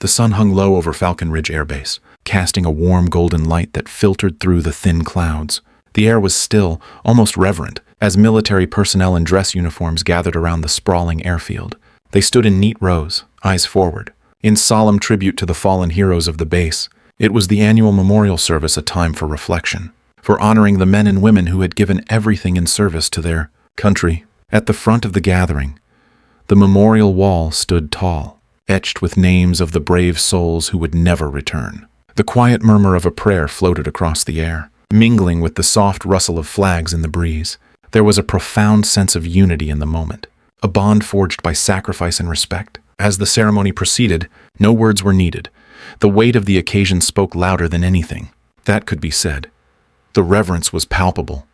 The sun hung low over Falcon Ridge Air Base, casting a warm golden light that filtered through the thin clouds. The air was still, almost reverent, as military personnel in dress uniforms gathered around the sprawling airfield. They stood in neat rows, eyes forward, in solemn tribute to the fallen heroes of the base. It was the annual memorial service, a time for reflection, for honoring the men and women who had given everything in service to their country. At the front of the gathering, the memorial wall stood tall, etched with names of the brave souls who would never return. The quiet murmur of a prayer floated across the air, mingling with the soft rustle of flags in the breeze. There was a profound sense of unity in the moment, a bond forged by sacrifice and respect. As the ceremony proceeded, no words were needed. The weight of the occasion spoke louder than anything that could be said. The reverence was palpable,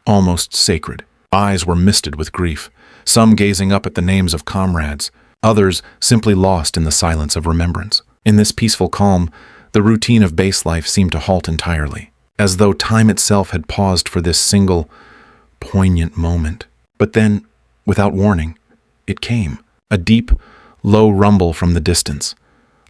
almost sacred. Eyes were misted with grief, some gazing up at the names of comrades, others simply lost in the silence of remembrance. In this peaceful calm, the routine of base life seemed to halt entirely, as though time itself had paused for this single, poignant moment. But then, without warning, it came, a deep, low rumble from the distance,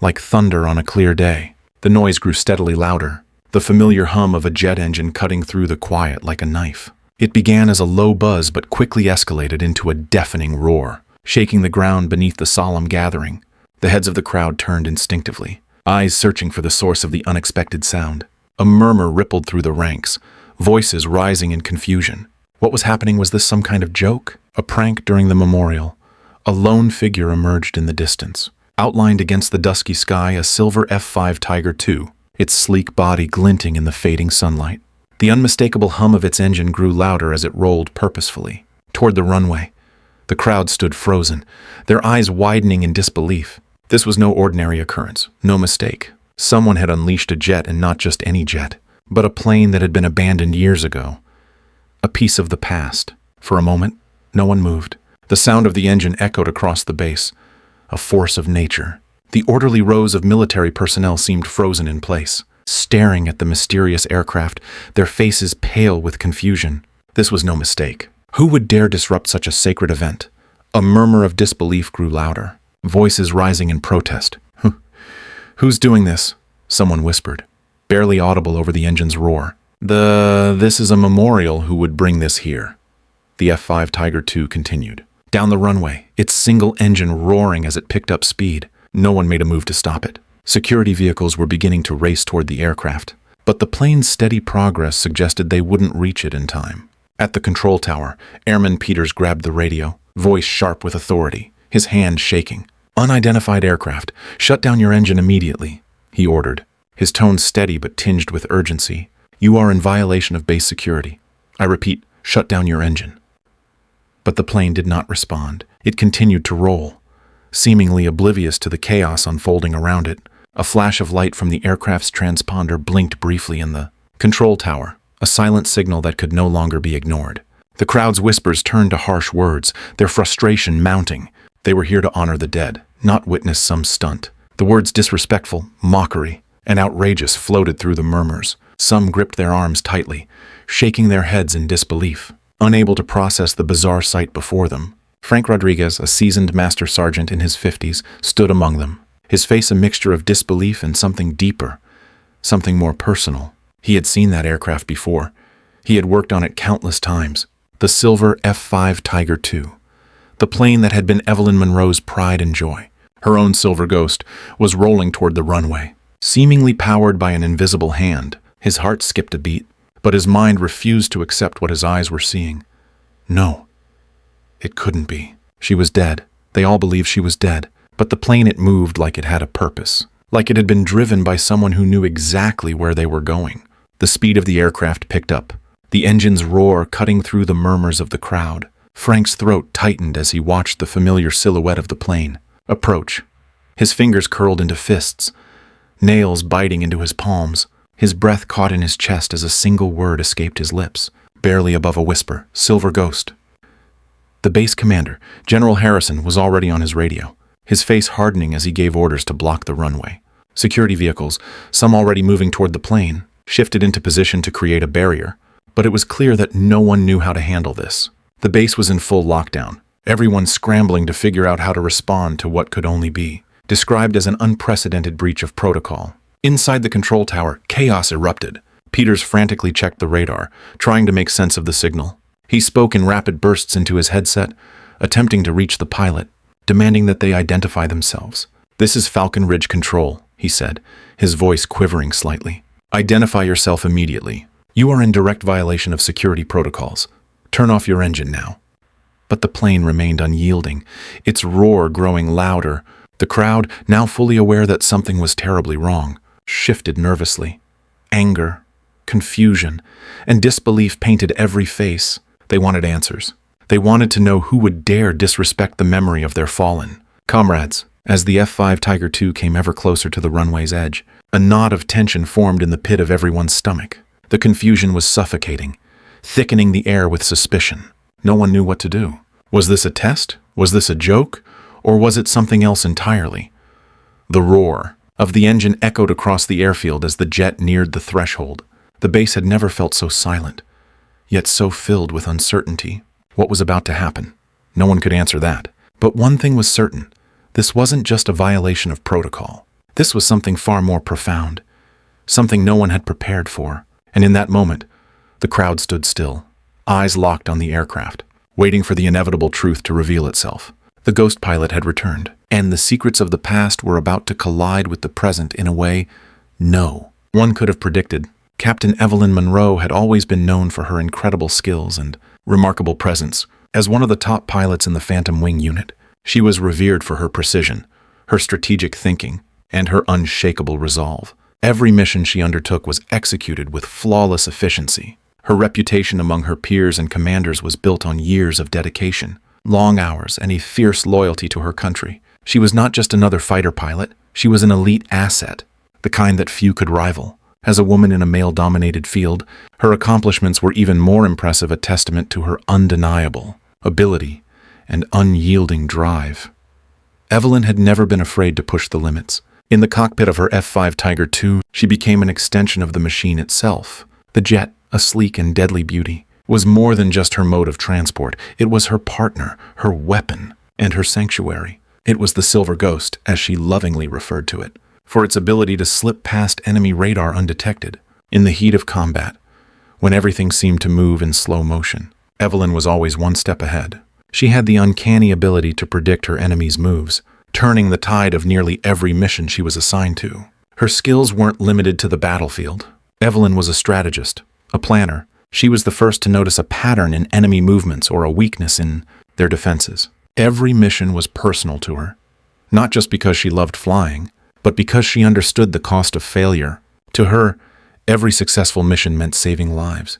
like thunder on a clear day. The noise grew steadily louder, the familiar hum of a jet engine cutting through the quiet like a knife. It began as a low buzz but quickly escalated into a deafening roar, shaking the ground beneath the solemn gathering. The heads of the crowd turned instinctively, eyes searching for the source of the unexpected sound. A murmur rippled through the ranks, voices rising in confusion. What was happening? Was this some kind of joke? A prank during the memorial? A lone figure emerged in the distance. Outlined against the dusky sky, a silver F-5 Tiger II, its sleek body glinting in the fading sunlight. The unmistakable hum of its engine grew louder as it rolled purposefully toward the runway. The crowd stood frozen, their eyes widening in disbelief. This was no ordinary occurrence, no mistake. Someone had unleashed a jet, and not just any jet, but a plane that had been abandoned years ago. A piece of the past. For a moment, no one moved. The sound of the engine echoed across the base, a force of nature. The orderly rows of military personnel seemed frozen in place, staring at the mysterious aircraft, their faces pale with confusion. This was no mistake. Who would dare disrupt such a sacred event? A murmur of disbelief grew louder, voices rising in protest. "Who's doing this?" someone whispered, barely audible over the engine's roar. This is a memorial. Who would bring this here?" The F-5 Tiger II continued. Down the runway, its single engine roaring as it picked up speed. No one made a move to stop it. Security vehicles were beginning to race toward the aircraft, but the plane's steady progress suggested they wouldn't reach it in time. At the control tower, Airman Peters grabbed the radio, voice sharp with authority, his hand shaking. "Unidentified aircraft, shut down your engine immediately," he ordered, his tone steady but tinged with urgency. "You are in violation of base security. I repeat, shut down your engine." But the plane did not respond. It continued to roll, seemingly oblivious to the chaos unfolding around it. A flash of light from the aircraft's transponder blinked briefly in the control tower, a silent signal that could no longer be ignored. The crowd's whispers turned to harsh words, their frustration mounting. They were here to honor the dead, not witness some stunt. The words disrespectful, mockery, and outrageous floated through the murmurs. Some gripped their arms tightly, shaking their heads in disbelief, unable to process the bizarre sight before them. Frank Rodriguez, a seasoned master sergeant in his 50s, stood among them, his face a mixture of disbelief and something deeper, something more personal. He had seen that aircraft before. He had worked on it countless times. The silver F-5 Tiger II, the plane that had been Evelyn Monroe's pride and joy. Her own silver ghost was rolling toward the runway, seemingly powered by an invisible hand. His heart skipped a beat, but his mind refused to accept what his eyes were seeing. No, it couldn't be. She was dead. They all believed she was dead. But the plane, it moved like it had a purpose, like it had been driven by someone who knew exactly where they were going. The speed of the aircraft picked up, the engine's roar cutting through the murmurs of the crowd. Frank's throat tightened as he watched the familiar silhouette of the plane approach. His fingers curled into fists, nails biting into his palms. His breath caught in his chest as a single word escaped his lips, barely above a whisper: "Silver Ghost." The base commander, General Harrison, was already on his radio, his face hardening as he gave orders to block the runway. Security vehicles, some already moving toward the plane, shifted into position to create a barrier, but it was clear that no one knew how to handle this. The base was in full lockdown, everyone scrambling to figure out how to respond to what could only be described as an unprecedented breach of protocol. Inside the control tower, chaos erupted. Peters frantically checked the radar, trying to make sense of the signal. He spoke in rapid bursts into his headset, attempting to reach the pilot, demanding that they identify themselves. "This is Falcon Ridge Control," he said, his voice quivering slightly. "Identify yourself immediately. You are in direct violation of security protocols. Turn off your engine now." But the plane remained unyielding, its roar growing louder. The crowd, now fully aware that something was terribly wrong, shifted nervously. Anger, confusion, and disbelief painted every face. They wanted answers. They wanted to know who would dare disrespect the memory of their fallen comrades. As the F-5 Tiger II came ever closer to the runway's edge, a knot of tension formed in the pit of everyone's stomach. The confusion was suffocating, thickening the air with suspicion. No one knew what to do. Was this a test? Was this a joke? Or was it something else entirely? The roar of the engine echoed across the airfield as the jet neared the threshold. The base had never felt so silent, yet so filled with uncertainty. What was about to happen? No one could answer that. But one thing was certain. This wasn't just a violation of protocol. This was something far more profound, something no one had prepared for. And in that moment, the crowd stood still, eyes locked on the aircraft, waiting for the inevitable truth to reveal itself. The ghost pilot had returned, and the secrets of the past were about to collide with the present in a way no one could have predicted. Captain Evelyn Monroe had always been known for her incredible skills and remarkable presence. As one of the top pilots in the Phantom Wing unit, she was revered for her precision, her strategic thinking, and her unshakable resolve. Every mission she undertook was executed with flawless efficiency. Her reputation among her peers and commanders was built on years of dedication, long hours, and a fierce loyalty to her country. She was not just another fighter pilot, she was an elite asset, the kind that few could rival. As a woman in a male-dominated field, her accomplishments were even more impressive, a testament to her undeniable ability and unyielding drive. Evelyn had never been afraid to push the limits. In the cockpit of her F-5 Tiger II, she became an extension of the machine itself. The jet, a sleek and deadly beauty, was more than just her mode of transport. It was her partner, her weapon, and her sanctuary. It was the Silver Ghost, as she lovingly referred to it, for its ability to slip past enemy radar undetected. In the heat of combat, when everything seemed to move in slow motion, Evelyn was always one step ahead. She had the uncanny ability to predict her enemy's moves, turning the tide of nearly every mission she was assigned to. Her skills weren't limited to the battlefield. Evelyn was a strategist, a planner. She was the first to notice a pattern in enemy movements or a weakness in their defenses. Every mission was personal to her, not just because she loved flying, but because she understood the cost of failure. To her, every successful mission meant saving lives,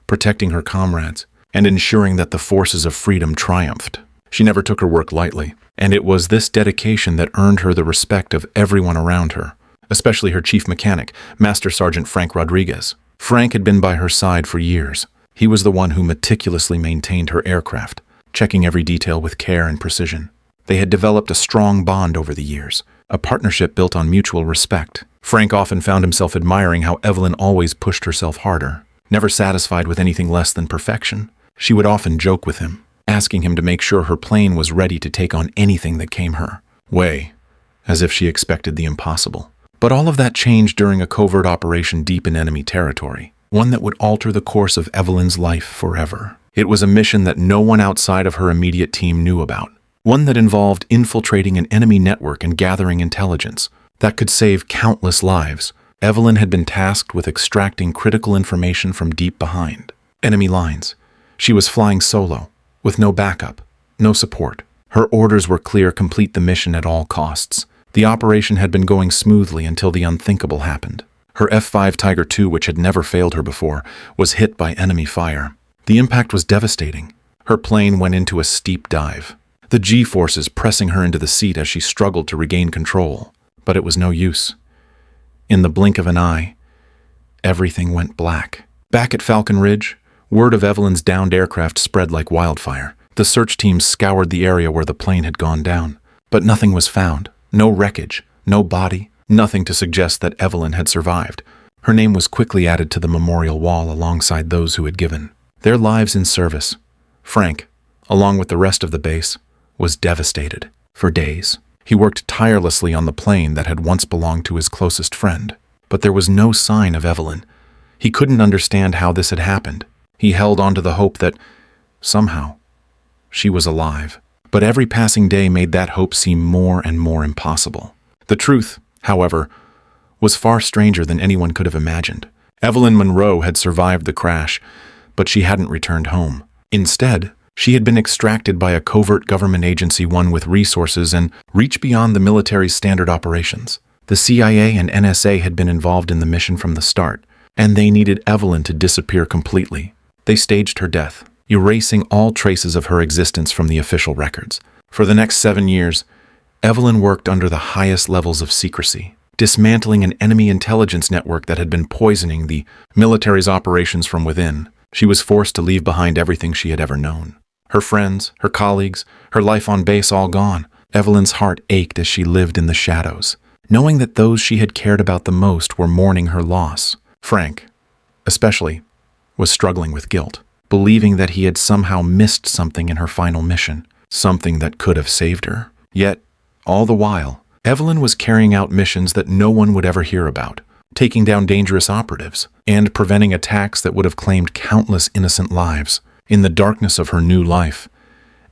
protecting her comrades, and ensuring that the forces of freedom triumphed. She never took her work lightly, and it was this dedication that earned her the respect of everyone around her, especially her chief mechanic, Master Sergeant Frank Rodriguez. Frank had been by her side for years. He was the one who meticulously maintained her aircraft, checking every detail with care and precision. They had developed a strong bond over the years, a partnership built on mutual respect. Frank often found himself admiring how Evelyn always pushed herself harder, never satisfied with anything less than perfection. She would often joke with him, asking him to make sure her plane was ready to take on anything that came her way, as if she expected the impossible. But all of that changed during a covert operation deep in enemy territory, one that would alter the course of Evelyn's life forever. It was a mission that no one outside of her immediate team knew about, one that involved infiltrating an enemy network and gathering intelligence that could save countless lives. Evelyn had been tasked with extracting critical information from deep behind enemy lines. She was flying solo, with no backup, no support. Her orders were clear: complete the mission at all costs. The operation had been going smoothly until the unthinkable happened. Her F-5 Tiger II, which had never failed her before, was hit by enemy fire. The impact was devastating. Her plane went into a steep dive, the G-forces pressing her into the seat as she struggled to regain control. But it was no use. In the blink of an eye, everything went black. Back at Falcon Ridge, word of Evelyn's downed aircraft spread like wildfire. The search teams scoured the area where the plane had gone down, but nothing was found. No wreckage, no body, nothing to suggest that Evelyn had survived. Her name was quickly added to the memorial wall alongside those who had given their lives in service. Frank, along with the rest of the base, was devastated. For days, He worked tirelessly on the plane that had once belonged to his closest friend. But there was no sign of Evelyn. He couldn't understand how this had happened. He held on to the hope that, somehow, she was alive. But every passing day made that hope seem more and more impossible. The truth, however, was far stranger than anyone could have imagined. Evelyn Monroe had survived the crash, but she hadn't returned home. Instead, she had been extracted by a covert government agency, one with resources and reach beyond the military's standard operations. The CIA and NSA had been involved in the mission from the start, and they needed Evelyn to disappear completely. They staged her death, erasing all traces of her existence from the official records. For the next 7 years, Evelyn worked under the highest levels of secrecy, dismantling an enemy intelligence network that had been poisoning the military's operations from within. She was forced to leave behind everything she had ever known. Her friends, her colleagues, her life on base all gone. Evelyn's heart ached as she lived in the shadows, knowing that those she had cared about the most were mourning her loss. Frank, especially, was struggling with guilt, believing that he had somehow missed something in her final mission, something that could have saved her. Yet, all the while, Evelyn was carrying out missions that no one would ever hear about, taking down dangerous operatives, and preventing attacks that would have claimed countless innocent lives. In the darkness of her new life,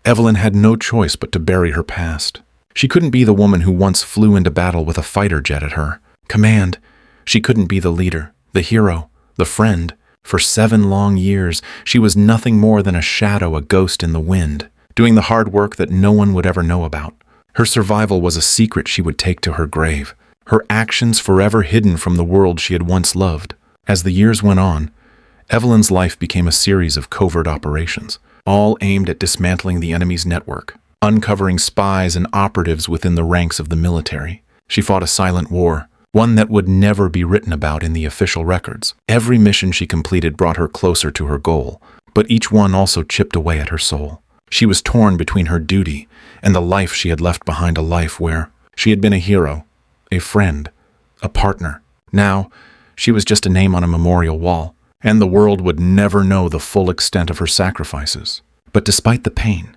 Evelyn had no choice but to bury her past. She couldn't be the woman who once flew into battle with a fighter jet at her command. She couldn't be the leader, the hero, the friend. For 7 long years, she was nothing more than a shadow, a ghost in the wind, doing the hard work that no one would ever know about. Her survival was a secret she would take to her grave, her actions forever hidden from the world she had once loved. As the years went on, Evelyn's life became a series of covert operations, all aimed at dismantling the enemy's network, uncovering spies and operatives within the ranks of the military. She fought a silent war, one that would never be written about in the official records. Every mission she completed brought her closer to her goal, but each one also chipped away at her soul. She was torn between her duty and the life she had left behind, a life where she had been a hero, a friend, a partner. Now, she was just a name on a memorial wall, and the world would never know the full extent of her sacrifices. But despite the pain,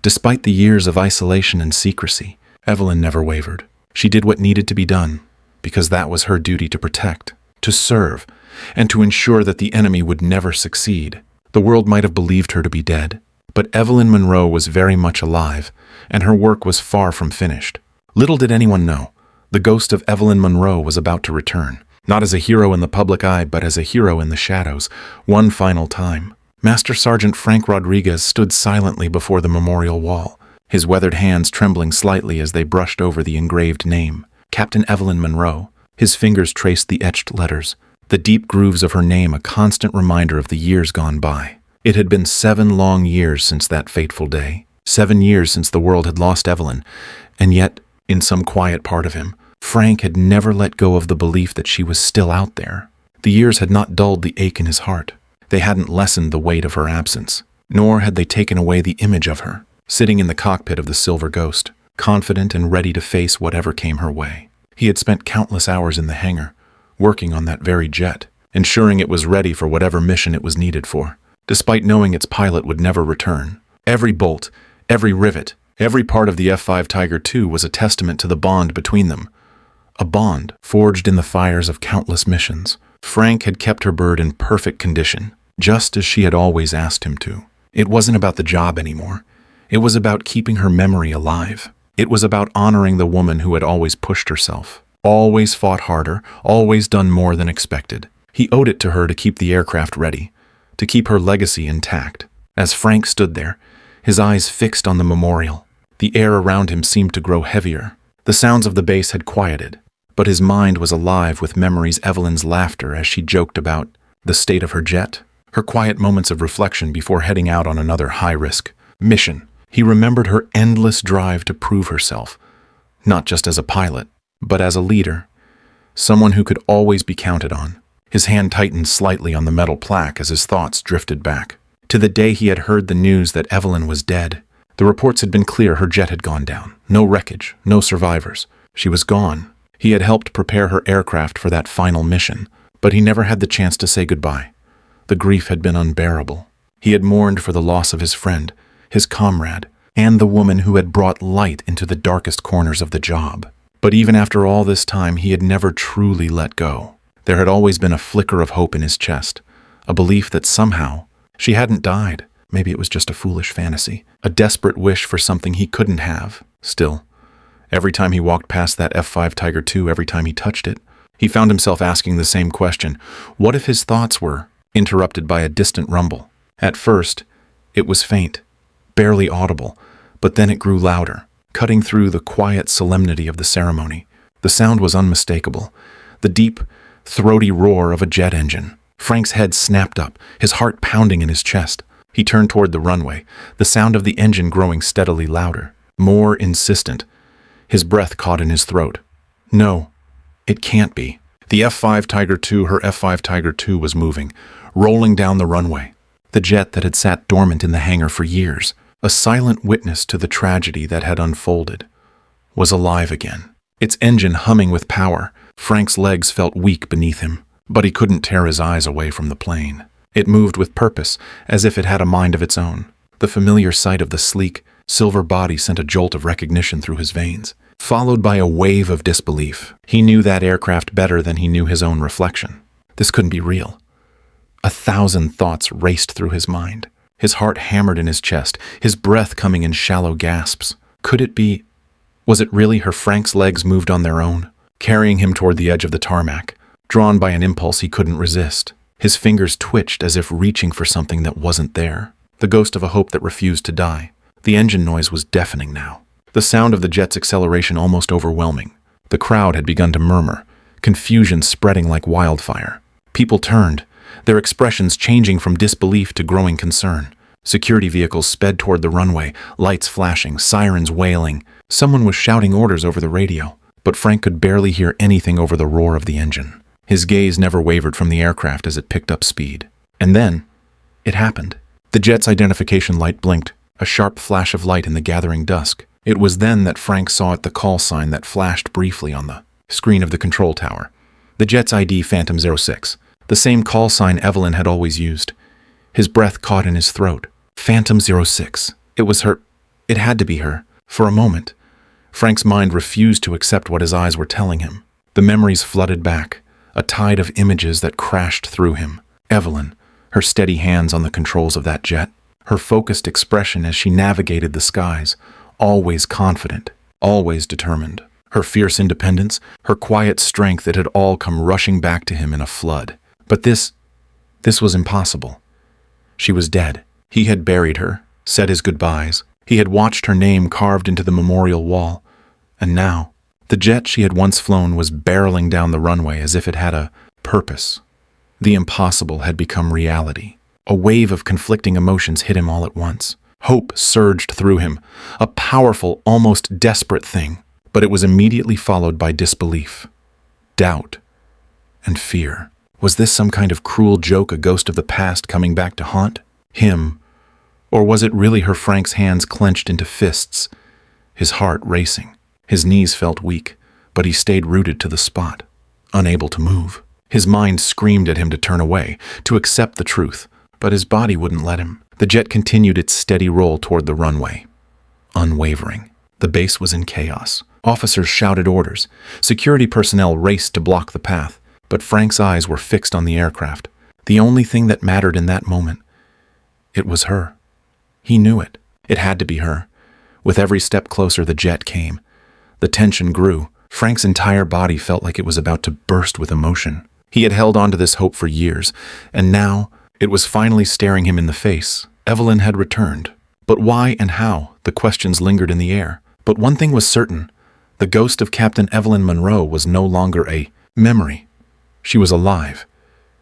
despite the years of isolation and secrecy, Evelyn never wavered. She did what needed to be done, because that was her duty: to protect, to serve, and to ensure that the enemy would never succeed. The world might have believed her to be dead, but Evelyn Monroe was very much alive, and her work was far from finished. Little did anyone know, the ghost of Evelyn Monroe was about to return. Not as a hero in the public eye, but as a hero in the shadows, one final time. Master Sergeant Frank Rodriguez stood silently before the memorial wall, his weathered hands trembling slightly as they brushed over the engraved name, Captain Evelyn Monroe. His fingers traced the etched letters, the deep grooves of her name a constant reminder of the years gone by. It had been 7 long years since that fateful day, 7 years since the world had lost Evelyn, and yet, in some quiet part of him, Frank had never let go of the belief that she was still out there. The years had not dulled the ache in his heart. They hadn't lessened the weight of her absence, nor had they taken away the image of her, sitting in the cockpit of the Silver Ghost, confident and ready to face whatever came her way. He had spent countless hours in the hangar, working on that very jet, ensuring it was ready for whatever mission it was needed for, despite knowing its pilot would never return. Every bolt, every rivet, every part of the F-5 Tiger II was a testament to the bond between them, a bond forged in the fires of countless missions. Frank had kept her bird in perfect condition, just as she had always asked him to. It wasn't about the job anymore. It was about keeping her memory alive. It was about honoring the woman who had always pushed herself, always fought harder, always done more than expected. He owed it to her to keep the aircraft ready, to keep her legacy intact. As Frank stood there, his eyes fixed on the memorial, the air around him seemed to grow heavier. The sounds of the base had quieted, but his mind was alive with memories: Evelyn's laughter as she joked about the state of her jet, her quiet moments of reflection before heading out on another high-risk mission. He remembered her endless drive to prove herself, not just as a pilot, but as a leader, someone who could always be counted on. His hand tightened slightly on the metal plaque as his thoughts drifted back to the day he had heard the news that Evelyn was dead. The reports had been clear: her jet had gone down. No wreckage, no survivors. She was gone. He had helped prepare her aircraft for that final mission, but he never had the chance to say goodbye. The grief had been unbearable. He had mourned for the loss of his friend, his comrade, and the woman who had brought light into the darkest corners of the job. But even after all this time, he had never truly let go. There had always been a flicker of hope in his chest, a belief that somehow she hadn't died. Maybe it was just a foolish fantasy, a desperate wish for something he couldn't have. Still, every time he walked past that F5 Tiger II, every time he touched it, he found himself asking the same question. What if his thoughts were interrupted by a distant rumble? At first, it was faint, barely audible, but then it grew louder, cutting through the quiet solemnity of the ceremony. The sound was unmistakable, the deep, throaty roar of a jet engine. Frank's head snapped up, his heart pounding in his chest. He turned toward the runway, the sound of the engine growing steadily louder, more insistent. His breath caught in his throat. No, it can't be. The F5 Tiger II, her F5 Tiger II was moving, rolling down the runway. The jet that had sat dormant in the hangar for years, a silent witness to the tragedy that had unfolded, was alive again. Its engine humming with power. Frank's legs felt weak beneath him, but he couldn't tear his eyes away from the plane. It moved with purpose, as if it had a mind of its own. The familiar sight of the sleek, silver body sent a jolt of recognition through his veins, followed by a wave of disbelief. He knew that aircraft better than he knew his own reflection. This couldn't be real. 1,000 thoughts raced through his mind. His heart hammered in his chest, his breath coming in shallow gasps. Could it be? Was it really her? Frank's legs moved on their own, carrying him toward the edge of the tarmac, drawn by an impulse he couldn't resist. His fingers twitched as if reaching for something that wasn't there, the ghost of a hope that refused to die. The engine noise was deafening now, the sound of the jet's acceleration almost overwhelming. The crowd had begun to murmur, confusion spreading like wildfire. People turned, their expressions changing from disbelief to growing concern. Security vehicles sped toward the runway, lights flashing, sirens wailing. Someone was shouting orders over the radio, but Frank could barely hear anything over the roar of the engine. His gaze never wavered from the aircraft as it picked up speed. And then, it happened. The jet's identification light blinked, a sharp flash of light in the gathering dusk. It was then that Frank saw it, the call sign that flashed briefly on the screen of the control tower. The jet's ID, Phantom 06. The same call sign Evelyn had always used. His breath caught in his throat. Phantom 06. It was her. It had to be her. For a moment, Frank's mind refused to accept what his eyes were telling him. The memories flooded back, a tide of images that crashed through him. Evelyn, her steady hands on the controls of that jet, her focused expression as she navigated the skies, always confident, always determined. Her fierce independence, her quiet strength, it had all come rushing back to him in a flood. But this was impossible. She was dead. He had buried her, said his goodbyes. He had watched her name carved into the memorial wall. And now, the jet she had once flown was barreling down the runway as if it had a purpose. The impossible had become reality. A wave of conflicting emotions hit him all at once. Hope surged through him, a powerful, almost desperate thing. But it was immediately followed by disbelief, doubt, and fear. Was this some kind of cruel joke, a ghost of the past coming back to haunt him? Or was it really her? Frank's hands clenched into fists, his heart racing. His knees felt weak, but he stayed rooted to the spot, unable to move. His mind screamed at him to turn away, to accept the truth, but his body wouldn't let him. The jet continued its steady roll toward the runway, unwavering. The base was in chaos. Officers shouted orders. Security personnel raced to block the path, but Frank's eyes were fixed on the aircraft. The only thing that mattered in that moment, it was her. He knew it. It had to be her. With every step closer, the jet came. The tension grew. Frank's entire body felt like it was about to burst with emotion. He had held on to this hope for years, and now it was finally staring him in the face. Evelyn had returned. But why and how? The questions lingered in the air. But one thing was certain. The ghost of Captain Evelyn Monroe was no longer a memory. She was alive,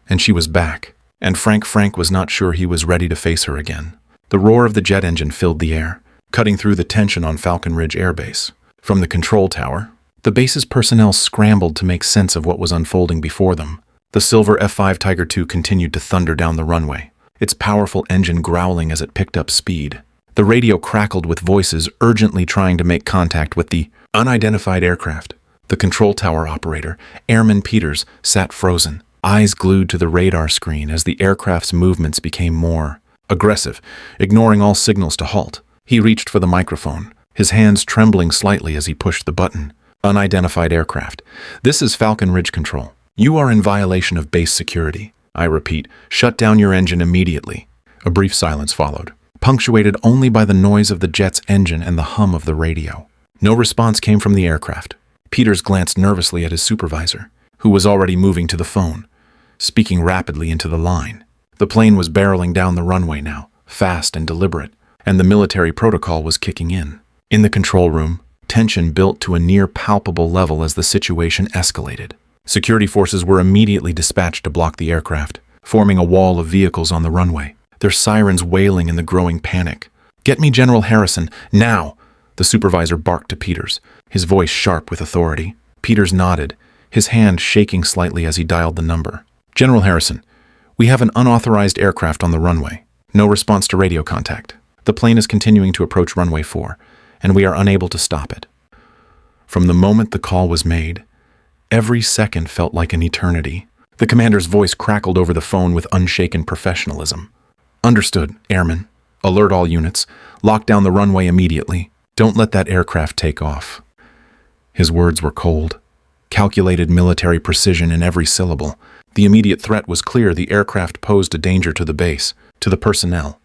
and she was back. And Frank was not sure he was ready to face her again. The roar of the jet engine filled the air, cutting through the tension on Falcon Ridge Air Base. From the control tower, the base's personnel scrambled to make sense of what was unfolding before them. The silver F5 Tiger II continued to thunder down the runway, its powerful engine growling as it picked up speed. The radio crackled with voices urgently trying to make contact with the unidentified aircraft. The control tower operator, Airman Peters, sat frozen, eyes glued to the radar screen as the aircraft's movements became more aggressive, ignoring all signals to halt. He reached for the microphone, his hands trembling slightly as he pushed the button. Unidentified aircraft. This is Falcon Ridge Control. You are in violation of base security. I repeat, shut down your engine immediately. A brief silence followed, punctuated only by the noise of the jet's engine and the hum of the radio. No response came from the aircraft. Peters glanced nervously at his supervisor, who was already moving to the phone, speaking rapidly into the line. The plane was barreling down the runway now, fast and deliberate, and the military protocol was kicking in. In the control room, tension built to a near palpable level as the situation escalated. Security forces were immediately dispatched to block the aircraft, forming a wall of vehicles on the runway, their sirens wailing in the growing panic. "Get me General Harrison, now!" The supervisor barked to Peters, his voice sharp with authority. Peters nodded, his hand shaking slightly as he dialed the number. "General Harrison, we have an unauthorized aircraft on the runway. No response to radio contact. The plane is continuing to approach runway 4, and we are unable to stop it." From the moment the call was made, every second felt like an eternity. The commander's voice crackled over the phone with unshaken professionalism. "Understood, airmen. Alert all units. Lock down the runway immediately. Don't let that aircraft take off." His words were cold, calculated military precision in every syllable. The immediate threat was clear. The aircraft posed a danger to the base, to the personnel,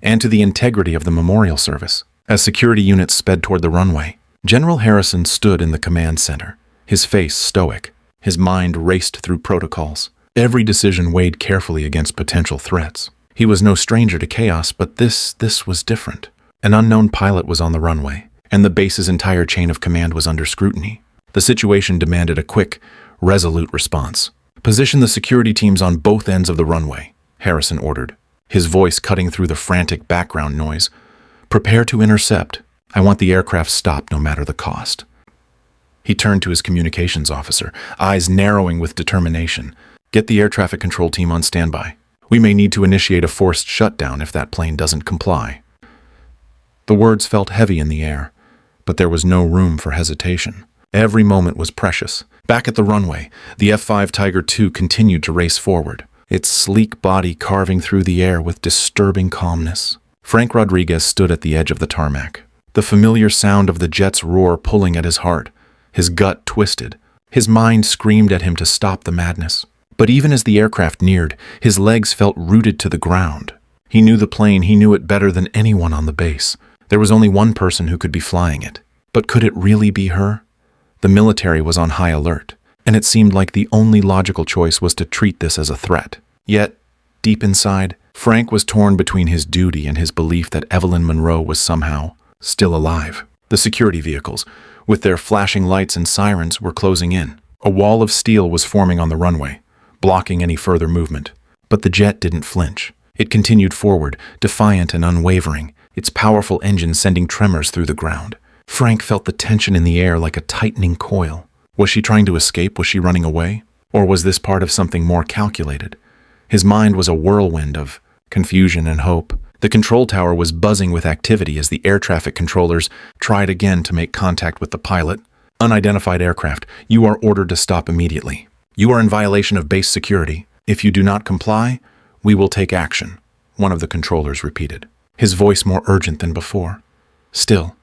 and to the integrity of the memorial service. As security units sped toward the runway, General Harrison stood in the command center, his face stoic. His mind raced through protocols. Every decision weighed carefully against potential threats. He was no stranger to chaos, but this was different. An unknown pilot was on the runway, and the base's entire chain of command was under scrutiny. The situation demanded a quick, resolute response. "Position the security teams on both ends of the runway," Harrison ordered, his voice cutting through the frantic background noise. "Prepare to intercept. I want the aircraft stopped no matter the cost." He turned to his communications officer, eyes narrowing with determination. "Get the air traffic control team on standby. We may need to initiate a forced shutdown if that plane doesn't comply." The words felt heavy in the air, but there was no room for hesitation. Every moment was precious. Back at the runway, the F-5 Tiger II continued to race forward, its sleek body carving through the air with disturbing calmness. Frank Rodriguez stood at the edge of the tarmac, the familiar sound of the jet's roar pulling at his heart. His gut twisted. His mind screamed at him to stop the madness. But even as the aircraft neared, his legs felt rooted to the ground. He knew the plane, he knew it better than anyone on the base. There was only one person who could be flying it. But could it really be her? The military was on high alert, and it seemed like the only logical choice was to treat this as a threat. Yet, deep inside, Frank was torn between his duty and his belief that Evelyn Monroe was somehow still alive. The security vehicles, with their flashing lights and sirens, were closing in. A wall of steel was forming on the runway, blocking any further movement. But the jet didn't flinch. It continued forward, defiant and unwavering, its powerful engine sending tremors through the ground. Frank felt the tension in the air like a tightening coil. Was she trying to escape? Was she running away? Or was this part of something more calculated? His mind was a whirlwind of confusion and hope. The control tower was buzzing with activity as the air traffic controllers tried again to make contact with the pilot. "Unidentified aircraft, you are ordered to stop immediately. You are in violation of base security. If you do not comply, we will take action," one of the controllers repeated, his voice more urgent than before. Still,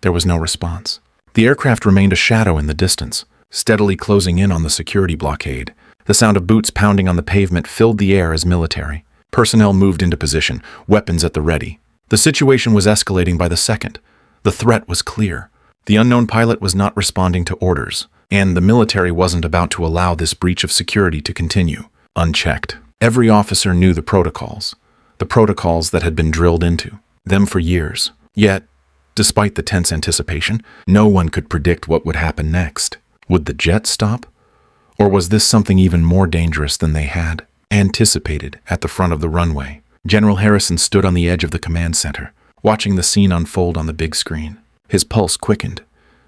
there was no response. The aircraft remained a shadow in the distance, steadily closing in on the security blockade. The sound of boots pounding on the pavement filled the air as military. Personnel moved into position, weapons at the ready. The situation was escalating by the second. The threat was clear. The unknown pilot was not responding to orders, and the military wasn't about to allow this breach of security to continue, unchecked. Every officer knew the protocols that had been drilled into them for years. Yet, despite the tense anticipation, no one could predict what would happen next. Would the jet stop? Or was this something even more dangerous than they had anticipated at the front of the runway? General Harrison stood on the edge of the command center, watching the scene unfold on the big screen. His pulse quickened,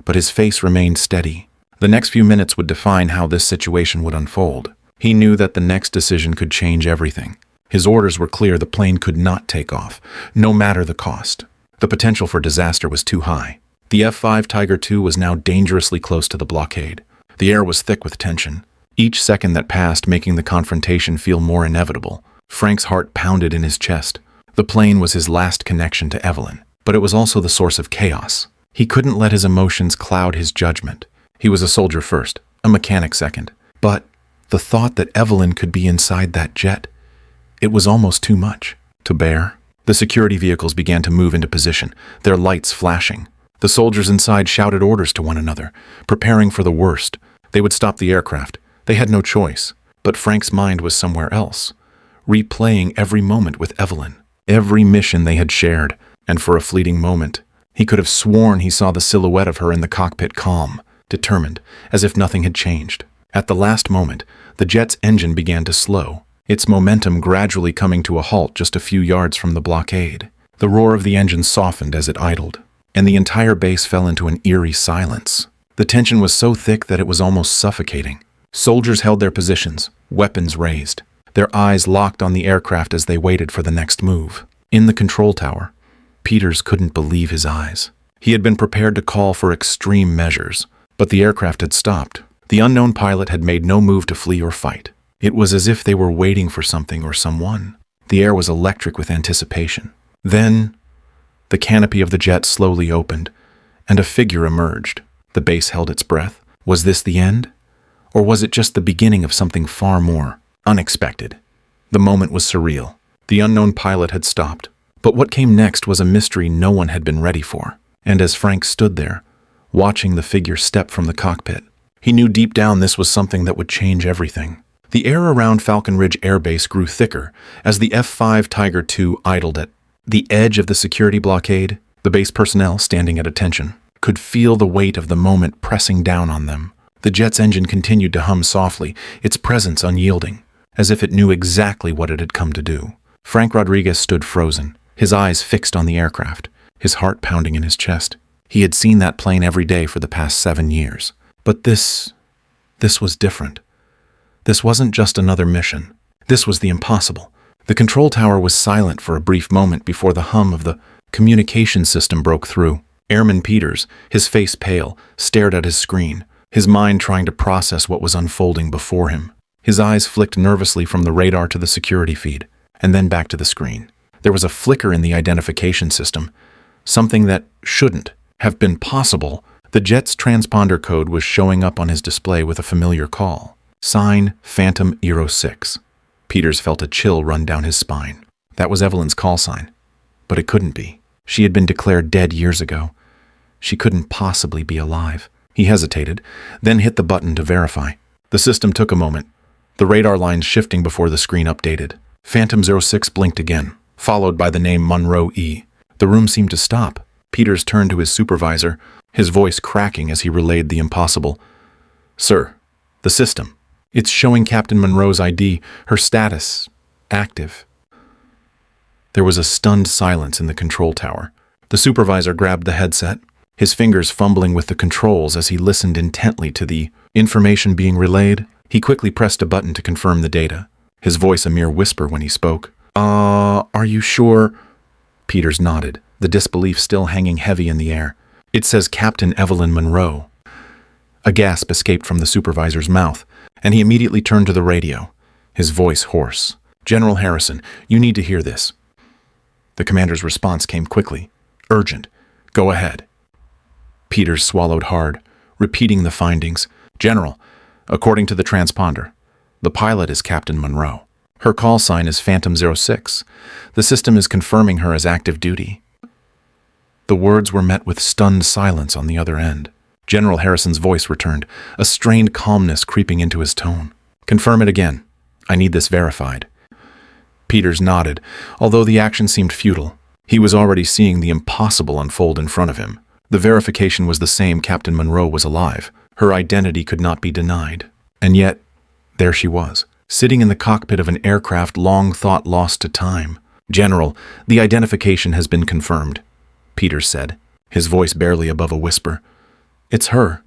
but his face remained steady. The next few minutes would define how this situation would unfold. He knew that the next decision could change everything. His orders were clear: the plane could not take off, no matter the cost. The potential for disaster was too high. The F-5 Tiger II was now dangerously close to the blockade. The air was thick with tension, each second that passed making the confrontation feel more inevitable. Frank's heart pounded in his chest. The plane was his last connection to Evelyn, but it was also the source of chaos. He couldn't let his emotions cloud his judgment. He was a soldier first, a mechanic second. But the thought that Evelyn could be inside that jet, it was almost too much to bear. The security vehicles began to move into position, their lights flashing. The soldiers inside shouted orders to one another, preparing for the worst. They would stop the aircraft. They had no choice. But Frank's mind was somewhere else, replaying every moment with Evelyn, every mission they had shared, and for a fleeting moment, he could have sworn he saw the silhouette of her in the cockpit, calm, determined, as if nothing had changed. At the last moment, the jet's engine began to slow, its momentum gradually coming to a halt just a few yards from the blockade. The roar of the engine softened as it idled, and the entire base fell into an eerie silence. The tension was so thick that it was almost suffocating. Soldiers held their positions, weapons raised, their eyes locked on the aircraft as they waited for the next move. In the control tower, Peters couldn't believe his eyes. He had been prepared to call for extreme measures, but the aircraft had stopped. The unknown pilot had made no move to flee or fight. It was as if they were waiting for something or someone. The air was electric with anticipation. Then, the canopy of the jet slowly opened, and a figure emerged. The base held its breath. Was this the end? Or was it just the beginning of something far more unexpected? The moment was surreal. The unknown pilot had stopped. But what came next was a mystery no one had been ready for. And as Frank stood there, watching the figure step from the cockpit, he knew deep down this was something that would change everything. The air around Falcon Ridge Air Base grew thicker as the F-5 Tiger II idled at the edge of the security blockade. The base personnel, standing at attention, could feel the weight of the moment pressing down on them. The jet's engine continued to hum softly, its presence unyielding, as if it knew exactly what it had come to do. Frank Rodriguez stood frozen, his eyes fixed on the aircraft, his heart pounding in his chest. He had seen that plane every day for the past 7 years. But this was different. This wasn't just another mission. This was the impossible. The control tower was silent for a brief moment before the hum of the communication system broke through. Airman Peters, his face pale, stared at his screen, his mind trying to process what was unfolding before him. His eyes flicked nervously from the radar to the security feed, and then back to the screen. There was a flicker in the identification system, something that shouldn't have been possible. The jet's transponder code was showing up on his display with a familiar call. Sign Phantom Eero 6. Peters felt a chill run down his spine. That was Evelyn's call sign. But it couldn't be. She had been declared dead years ago. She couldn't possibly be alive. He hesitated, then hit the button to verify. The system took a moment, the radar lines shifting before the screen updated. Phantom 06 blinked again, followed by the name Monroe E. The room seemed to stop. Peters turned to his supervisor, his voice cracking as he relayed the impossible. "Sir, the system. It's showing Captain Monroe's ID, her status, active." There was a stunned silence in the control tower. The supervisor grabbed the headset, his fingers fumbling with the controls as he listened intently to the information being relayed. He quickly pressed a button to confirm the data, his voice a mere whisper when he spoke. Are you sure?" Peters nodded, the disbelief still hanging heavy in the air. "It says Captain Evelyn Monroe." A gasp escaped from the supervisor's mouth, and he immediately turned to the radio, his voice hoarse. "General Harrison, you need to hear this." The commander's response came quickly. "Urgent. Go ahead." Peters swallowed hard, repeating the findings. "General, according to the transponder, the pilot is Captain Monroe. Her call sign is Phantom 06. The system is confirming her as active duty." The words were met with stunned silence on the other end. General Harrison's voice returned, a strained calmness creeping into his tone. "Confirm it again. I need this verified." Peters nodded, although the action seemed futile. He was already seeing the impossible unfold in front of him. The verification was the same. Captain Monroe was alive. Her identity could not be denied. And yet, there she was, sitting in the cockpit of an aircraft long thought lost to time. "General, the identification has been confirmed," Peters said, his voice barely above a whisper. "It's her."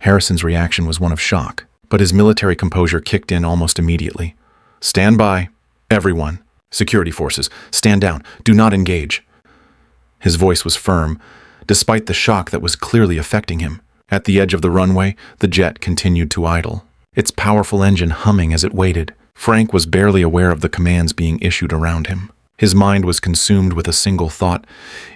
Harrison's reaction was one of shock, but his military composure kicked in almost immediately. "Stand by. Everyone. Security forces, stand down. Do not engage." His voice was firm, despite the shock that was clearly affecting him. At the edge of the runway, the jet continued to idle, its powerful engine humming as it waited. Frank was barely aware of the commands being issued around him. His mind was consumed with a single thought: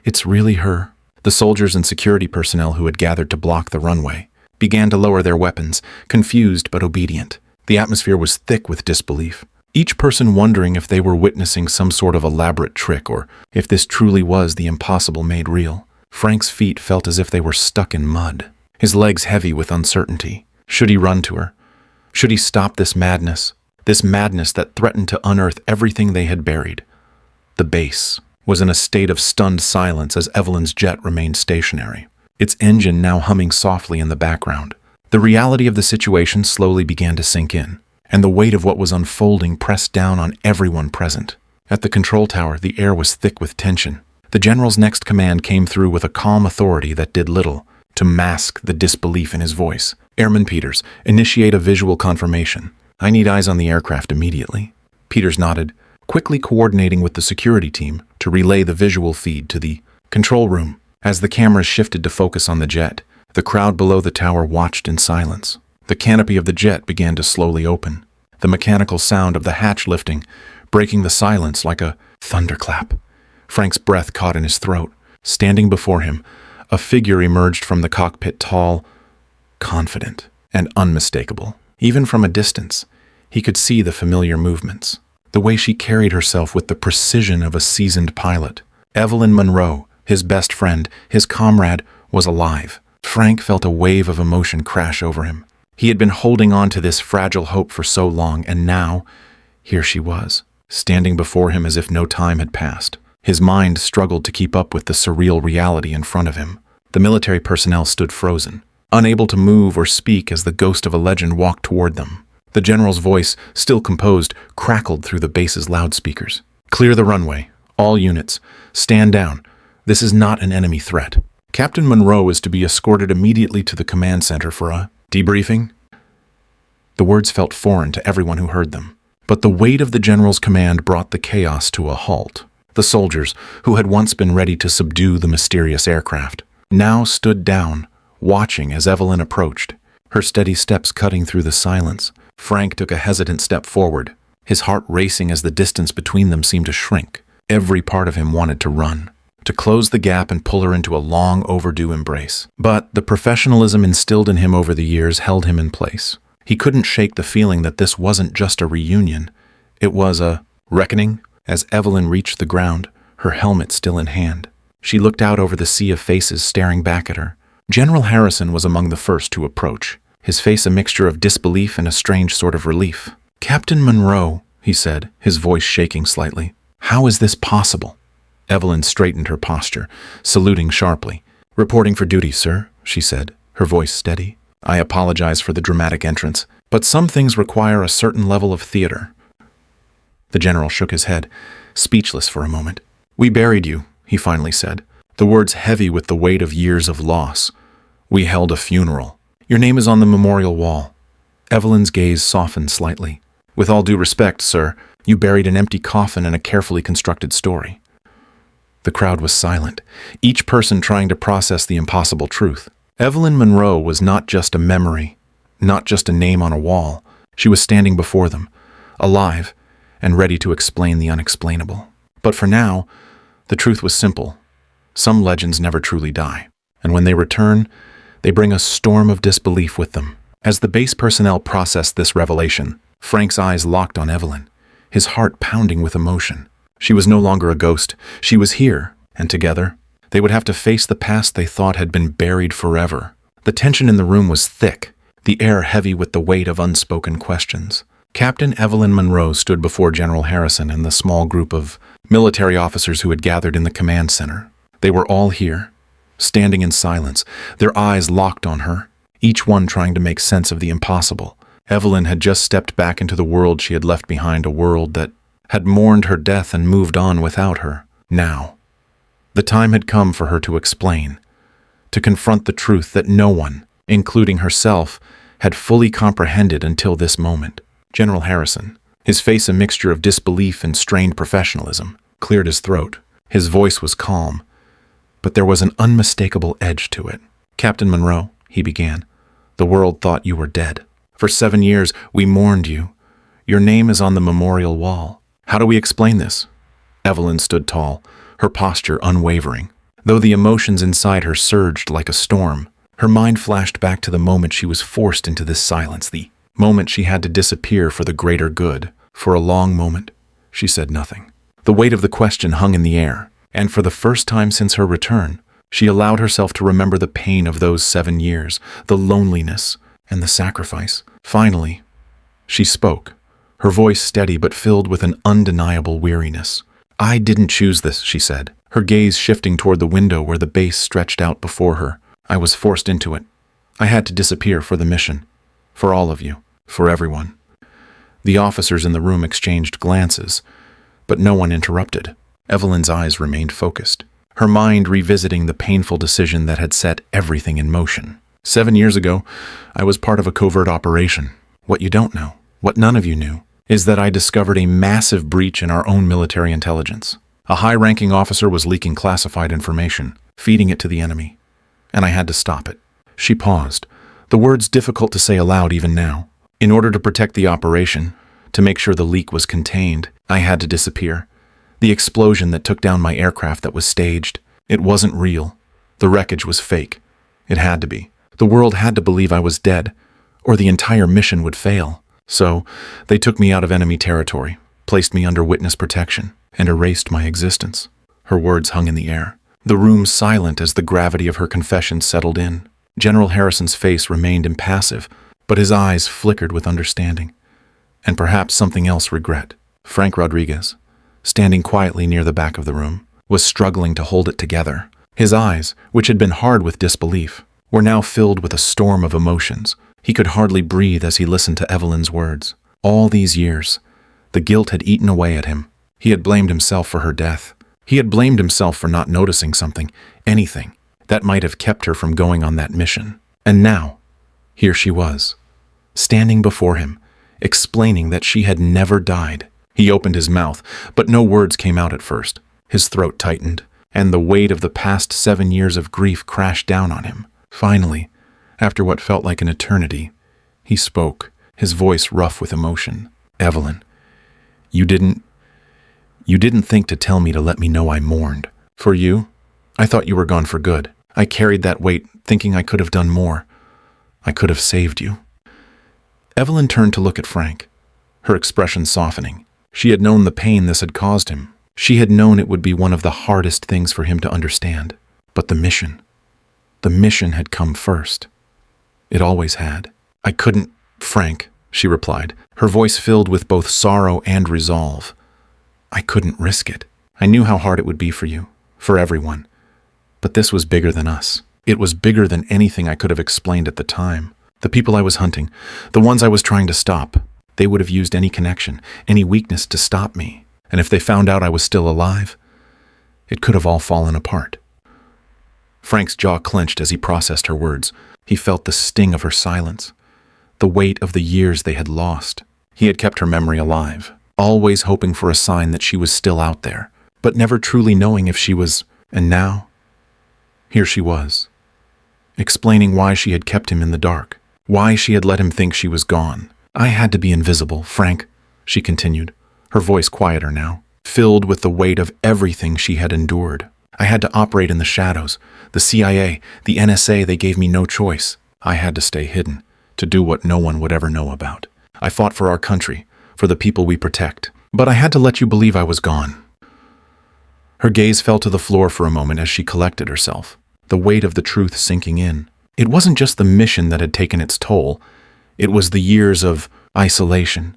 it's really her. The soldiers and security personnel who had gathered to block the runway began to lower their weapons, confused but obedient. The atmosphere was thick with disbelief, each person wondering if they were witnessing some sort of elaborate trick or if this truly was the impossible made real. Frank's feet felt as if they were stuck in mud, his legs heavy with uncertainty. Should he run to her? Should he stop this madness that threatened to unearth everything they had buried? The base was in a state of stunned silence as Evelyn's jet remained stationary, its engine now humming softly in the background. The reality of the situation slowly began to sink in, and the weight of what was unfolding pressed down on everyone present. At the control tower, the air was thick with tension. The general's next command came through with a calm authority that did little to mask the disbelief in his voice. Airman Peters, initiate a visual confirmation. I need eyes on the aircraft immediately. Peters nodded, quickly coordinating with the security team to relay the visual feed to the control room. As the cameras shifted to focus on the jet, the crowd below the tower watched in silence. The canopy of the jet began to slowly open, the mechanical sound of the hatch lifting, breaking the silence like a thunderclap. Frank's breath caught in his throat. Standing before him, a figure emerged from the cockpit, tall, confident, and unmistakable. Even from a distance, he could see the familiar movements, the way she carried herself with the precision of a seasoned pilot. Evelyn Monroe, his best friend, his comrade, was alive. Frank felt a wave of emotion crash over him. He had been holding on to this fragile hope for so long, and now, here she was, standing before him as if no time had passed. His mind struggled to keep up with the surreal reality in front of him. The military personnel stood frozen, unable to move or speak as the ghost of a legend walked toward them. The general's voice, still composed, crackled through the base's loudspeakers. Clear the runway. All units. Stand down. This is not an enemy threat. Captain Monroe is to be escorted immediately to the command center for a debriefing. The words felt foreign to everyone who heard them, but the weight of the general's command brought the chaos to a halt. The soldiers, who had once been ready to subdue the mysterious aircraft, now stood down, watching as Evelyn approached, her steady steps cutting through the silence. Frank took a hesitant step forward, his heart racing as the distance between them seemed to shrink. Every part of him wanted to run, to close the gap and pull her into a long overdue embrace. But the professionalism instilled in him over the years held him in place. He couldn't shake the feeling that this wasn't just a reunion, it was a reckoning. As Evelyn reached the ground, her helmet still in hand, she looked out over the sea of faces staring back at her. General Harrison was among the first to approach, his face a mixture of disbelief and a strange sort of relief. Captain Monroe, he said, his voice shaking slightly. How is this possible? Evelyn straightened her posture, saluting sharply. Reporting for duty, sir, she said, her voice steady. I apologize for the dramatic entrance, but some things require a certain level of theater. The general shook his head, speechless for a moment. We buried you, he finally said, the words heavy with the weight of years of loss. We held a funeral. Your name is on the memorial wall. Evelyn's gaze softened slightly. With all due respect, sir, you buried an empty coffin in a carefully constructed story. The crowd was silent, each person trying to process the impossible truth. Evelyn Monroe was not just a memory, not just a name on a wall. She was standing before them, alive, and ready to explain the unexplainable. But for now, the truth was simple. Some legends never truly die, and when they return, they bring a storm of disbelief with them. As the base personnel processed this revelation, Frank's eyes locked on Evelyn, his heart pounding with emotion. She was no longer a ghost. She was here, and together, they would have to face the past they thought had been buried forever. The tension in the room was thick, the air heavy with the weight of unspoken questions. Captain Evelyn Monroe stood before General Harrison and the small group of military officers who had gathered in the command center. They were all here, standing in silence, their eyes locked on her, each one trying to make sense of the impossible. Evelyn had just stepped back into the world she had left behind, a world that had mourned her death and moved on without her. Now, the time had come for her to explain, to confront the truth that no one, including herself, had fully comprehended until this moment. General Harrison, his face a mixture of disbelief and strained professionalism, cleared his throat. His voice was calm, but there was an unmistakable edge to it. Captain Monroe, he began, the world thought you were dead. For 7 years, we mourned you. Your name is on the memorial wall. How do we explain this? Evelyn stood tall, her posture unwavering. Though the emotions inside her surged like a storm, her mind flashed back to the moment she was forced into this silence, the moment she had to disappear for the greater good. For a long moment, she said nothing. The weight of the question hung in the air, and for the first time since her return, she allowed herself to remember the pain of those 7 years, the loneliness, and the sacrifice. Finally, she spoke, her voice steady but filled with an undeniable weariness. "I didn't choose this," she said, her gaze shifting toward the window where the base stretched out before her. "I was forced into it. I had to disappear for the mission. For all of you. For everyone." The officers in the room exchanged glances, but no one interrupted. Evelyn's eyes remained focused, her mind revisiting the painful decision that had set everything in motion. 7 years ago, I was part of a covert operation. What you don't know, what none of you knew, is that I discovered a massive breach in our own military intelligence. A high-ranking officer was leaking classified information, feeding it to the enemy, and I had to stop it. She paused, the words difficult to say aloud even now. In order to protect the operation, to make sure the leak was contained, I had to disappear. The explosion that took down my aircraft that was staged, it wasn't real. The wreckage was fake. It had to be. The world had to believe I was dead, or the entire mission would fail. So, they took me out of enemy territory, placed me under witness protection, and erased my existence. Her words hung in the air, the room silent as the gravity of her confession settled in. General Harrison's face remained impassive, but his eyes flickered with understanding. And perhaps something else, regret. Frank Rodriguez, standing quietly near the back of the room, was struggling to hold it together. His eyes, which had been hard with disbelief, were now filled with a storm of emotions. He could hardly breathe as he listened to Evelyn's words. All these years, the guilt had eaten away at him. He had blamed himself for her death. He had blamed himself for not noticing something, anything, that might have kept her from going on that mission. And now, here she was, standing before him, explaining that she had never died. He opened his mouth, but no words came out at first. His throat tightened, and the weight of the past 7 years of grief crashed down on him. Finally, after what felt like an eternity, he spoke, his voice rough with emotion. "Evelyn, you didn't think to tell me to let me know I mourned. For you, I thought you were gone for good. I carried that weight, thinking I could have done more. I could have saved you." Evelyn turned to look at Frank, her expression softening. She had known the pain this had caused him. She had known it would be one of the hardest things for him to understand. But the mission had come first. It always had. "I couldn't, Frank," she replied, her voice filled with both sorrow and resolve. "I couldn't risk it. I knew how hard it would be for you, for everyone. But this was bigger than us. It was bigger than anything I could have explained at the time. The people I was hunting, the ones I was trying to stop, they would have used any connection, any weakness to stop me. And if they found out I was still alive, it could have all fallen apart." Frank's jaw clenched as he processed her words. He felt the sting of her silence, the weight of the years they had lost. He had kept her memory alive, always hoping for a sign that she was still out there, but never truly knowing if she was. And now, here she was, explaining why she had kept him in the dark, why she had let him think she was gone. "I had to be invisible, Frank," she continued, her voice quieter now, filled with the weight of everything she had endured. "I had to operate in the shadows. The CIA, the NSA, they gave me no choice. I had to stay hidden, to do what no one would ever know about. I fought for our country, for the people we protect. But I had to let you believe I was gone." Her gaze fell to the floor for a moment as she collected herself, the weight of the truth sinking in. It wasn't just the mission that had taken its toll. It was the years of isolation,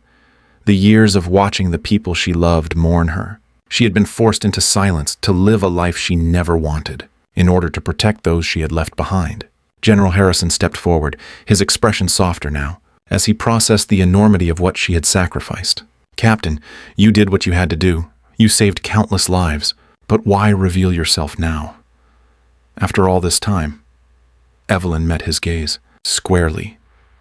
the years of watching the people she loved mourn her. She had been forced into silence to live a life she never wanted, in order to protect those she had left behind. General Harrison stepped forward, his expression softer now, as he processed the enormity of what she had sacrificed. "Captain, you did what you had to do. You saved countless lives. But why reveal yourself now? After all this time?" Evelyn met his gaze, squarely.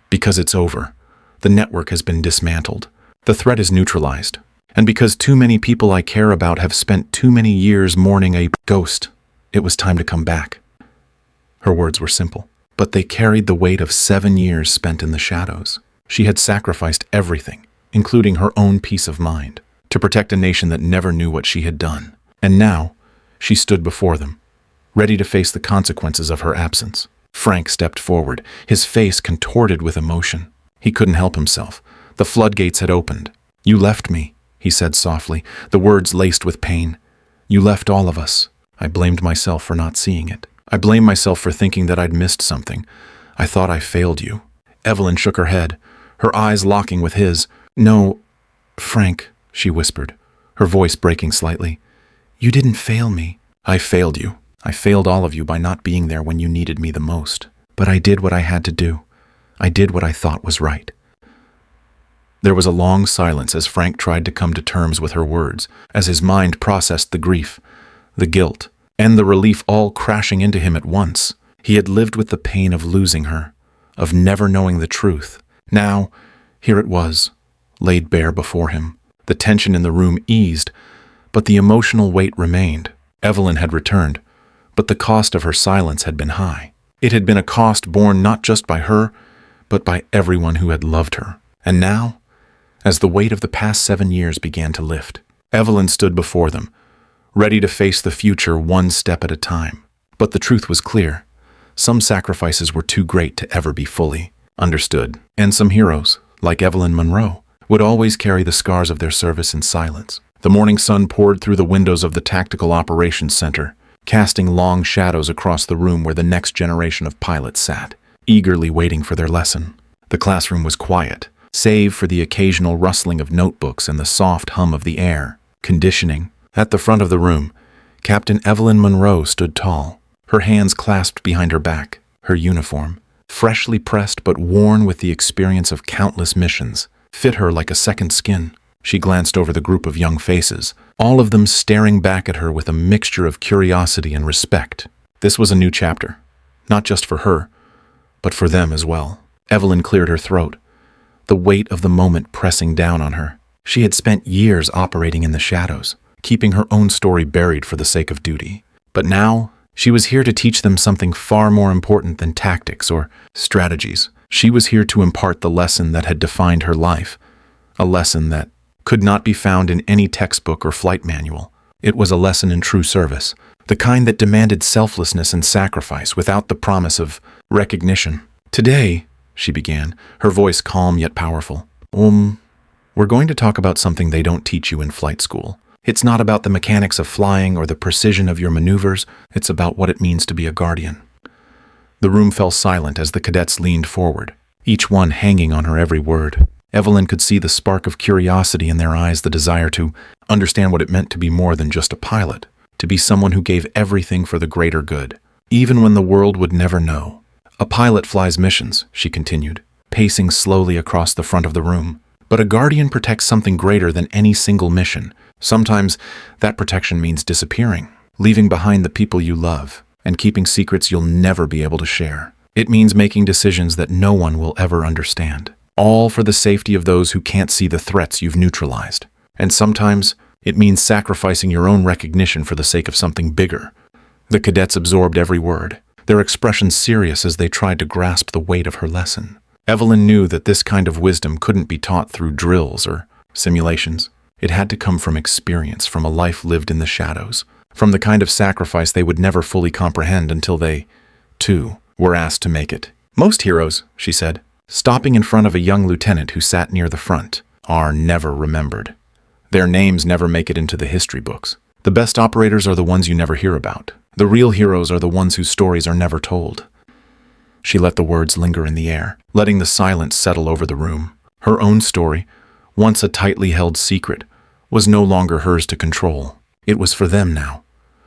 "Because it's over. The network has been dismantled. The threat is neutralized. And because too many people I care about have spent too many years mourning a ghost, it was time to come back." Her words were simple, but they carried the weight of 7 years spent in the shadows. She had sacrificed everything, including her own peace of mind, to protect a nation that never knew what she had done. And now, she stood before them, ready to face the consequences of her absence. Frank stepped forward, his face contorted with emotion. He couldn't help himself. The floodgates had opened. "You left me," he said softly, the words laced with pain. "You left all of us." I blamed myself for not seeing it. I blamed myself for thinking that I'd missed something. I thought I failed you. Evelyn shook her head, her eyes locking with his. "No, Frank," she whispered, her voice breaking slightly. "You didn't fail me." "I failed you. I failed all of you by not being there when you needed me the most. But I did what I had to do. I did what I thought was right." There was a long silence as Frank tried to come to terms with her words, as his mind processed the grief, the guilt, and the relief all crashing into him at once. He had lived with the pain of losing her, of never knowing the truth. Now, here it was, laid bare before him. The tension in the room eased, but the emotional weight remained. Evelyn had returned, but the cost of her silence had been high. It had been a cost borne not just by her, but by everyone who had loved her. And now, as the weight of the past 7 years began to lift, Evelyn stood before them, ready to face the future one step at a time. But the truth was clear. Some sacrifices were too great to ever be fully understood, and some heroes, like Evelyn Monroe, would always carry the scars of their service in silence. The morning sun poured through the windows of the Tactical Operations Center, casting long shadows across the room where the next generation of pilots sat, eagerly waiting for their lesson. The classroom was quiet, save for the occasional rustling of notebooks and the soft hum of the air conditioning. At the front of the room, Captain Evelyn Monroe stood tall, her hands clasped behind her back, her uniform, freshly pressed but worn with the experience of countless missions, fit her like a second skin. She glanced over the group of young faces, all of them staring back at her with a mixture of curiosity and respect. This was a new chapter, not just for her, but for them as well. Evelyn cleared her throat, the weight of the moment pressing down on her. She had spent years operating in the shadows, keeping her own story buried for the sake of duty. But now, she was here to teach them something far more important than tactics or strategies. She was here to impart the lesson that had defined her life, a lesson that could not be found in any textbook or flight manual. It was a lesson in true service, the kind that demanded selflessness and sacrifice without the promise of recognition. "Today," she began, her voice calm yet powerful, we're going to talk about something they don't teach you in flight school. It's not about the mechanics of flying or the precision of your maneuvers. It's about what it means to be a guardian." The room fell silent as the cadets leaned forward, each one hanging on her every word. Evelyn could see the spark of curiosity in their eyes, the desire to understand what it meant to be more than just a pilot, to be someone who gave everything for the greater good, even when the world would never know. "A pilot flies missions," she continued, pacing slowly across the front of the room. "But a guardian protects something greater than any single mission. Sometimes that protection means disappearing, leaving behind the people you love, and keeping secrets you'll never be able to share. It means making decisions that no one will ever understand, all for the safety of those who can't see the threats you've neutralized. And sometimes it means sacrificing your own recognition for the sake of something bigger." The cadets absorbed every word, their expressions serious as they tried to grasp the weight of her lesson. Evelyn knew that this kind of wisdom couldn't be taught through drills or simulations. It had to come from experience, from a life lived in the shadows, from the kind of sacrifice they would never fully comprehend until they, too, were asked to make it. "Most heroes," she said, stopping in front of a young lieutenant who sat near the front, "are never remembered. Their names never make it into the history books. The best operators are the ones you never hear about. The real heroes are the ones whose stories are never told." She let the words linger in the air, letting the silence settle over the room. Her own story, once a tightly held secret, was no longer hers to control. It was for them now,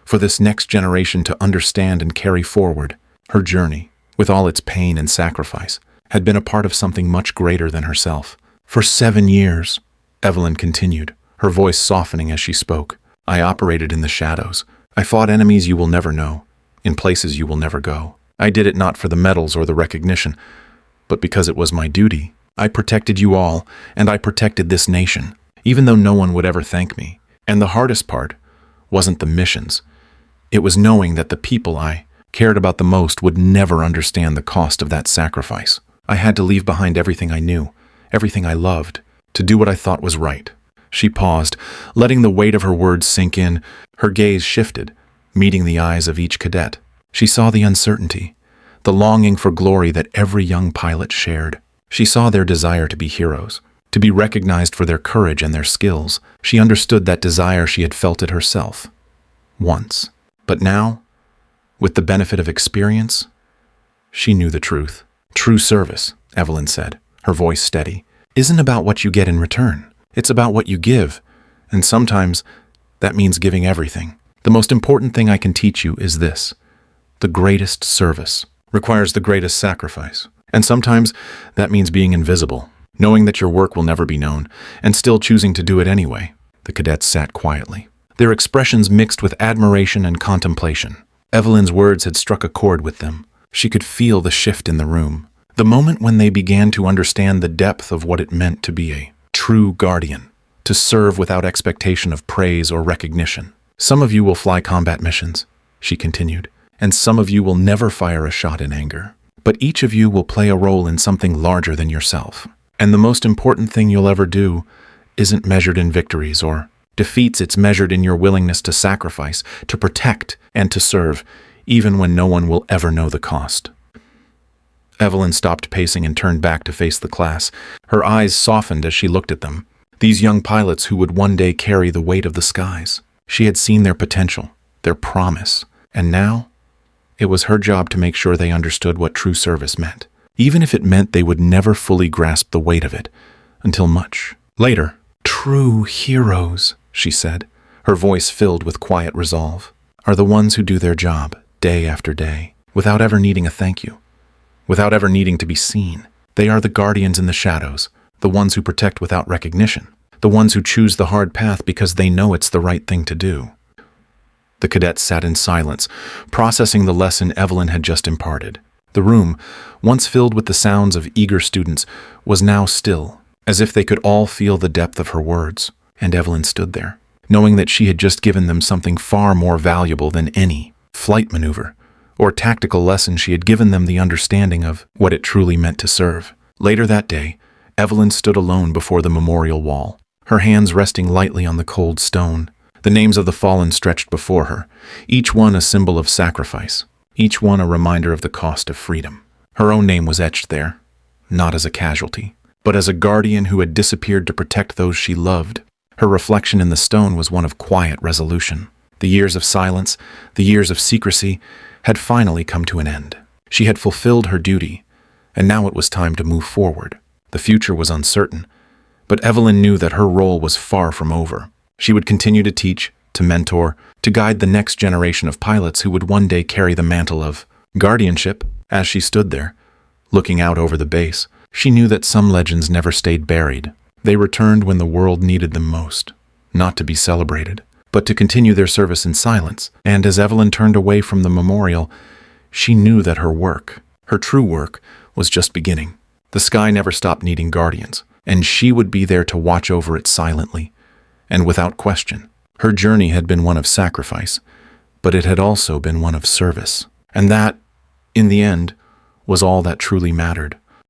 for this next generation to understand and carry forward. Her journey, with all its pain and sacrifice, had been a part of something much greater than herself. "For 7 years," Evelyn continued, her voice softening as she spoke, "I operated in the shadows. I fought enemies you will never know, in places you will never go. I did it not for the medals or the recognition, but because it was my duty. I protected you all, and I protected this nation, even though no one would ever thank me. And the hardest part wasn't the missions. It was knowing that the people I cared about the most would never understand the cost of that sacrifice. I had to leave behind everything I knew, everything I loved, to do what I thought was right, She paused, letting the weight of her words sink in. Her gaze shifted, meeting the eyes of each cadet. She saw the uncertainty, the longing for glory that every young pilot shared. She saw their desire to be heroes, to be recognized for their courage and their skills. She understood that desire. She had felt it herself. Once. But now, with the benefit of experience, she knew the truth. True service, Evelyn said, her voice steady, isn't about what you get in return. It's about what you give. And sometimes that means giving everything. The most important thing I can teach you is this. The greatest service requires the greatest sacrifice. And sometimes that means being invisible, knowing that your work will never be known, and still choosing to do it anyway. The cadets sat quietly, their expressions mixed with admiration and contemplation. Evelyn's words had struck a chord with them. She could feel the shift in the room, the moment when they began to understand the depth of what it meant to be a true guardian, to serve without expectation of praise or recognition. Some of you will fly combat missions, she continued, and some of you will never fire a shot in anger. But each of you will play a role in something larger than yourself. And the most important thing you'll ever do isn't measured in victories or defeats. It's measured in your willingness to sacrifice, to protect, and to serve, even when no one will ever know the cost. Evelyn stopped pacing and turned back to face the class. Her eyes softened as she looked at them. These young pilots who would one day carry the weight of the skies. She had seen their potential, their promise, and now it was her job to make sure they understood what true service meant, even if it meant they would never fully grasp the weight of it until much later. True heroes, she said, her voice filled with quiet resolve, are the ones who do their job day after day without ever needing a thank you, without ever needing to be seen. They are the guardians in the shadows, the ones who protect without recognition, the ones who choose the hard path because they know it's the right thing to do. The cadets sat in silence, processing the lesson Evelyn had just imparted. The room, once filled with the sounds of eager students, was now still, as if they could all feel the depth of her words. And Evelyn stood there, knowing that she had just given them something far more valuable than any flight maneuver or tactical lesson. She had given them the understanding of what it truly meant to serve. Later that day, Evelyn stood alone before the memorial wall, her hands resting lightly on the cold stone. The names of the fallen stretched before her, each one a symbol of sacrifice, each one a reminder of the cost of freedom. Her own name was etched there, not as a casualty, but as a guardian who had disappeared to protect those she loved. Her reflection in the stone was one of quiet resolution. The years of silence, the years of secrecy, had finally come to an end. She had fulfilled her duty, and now it was time to move forward. The future was uncertain, but Evelyn knew that her role was far from over. She would continue to teach, to mentor, to guide the next generation of pilots who would one day carry the mantle of guardianship. As she stood there, looking out over the base, she knew that some legends never stayed buried. They returned when the world needed them most, not to be celebrated, but to continue their service in silence. And as Evelyn turned away from the memorial, she knew that her work, her true work, was just beginning. The sky never stopped needing guardians, and she would be there to watch over it silently. And without question, her journey had been one of sacrifice, but it had also been one of service. And that, in the end, was all that truly mattered.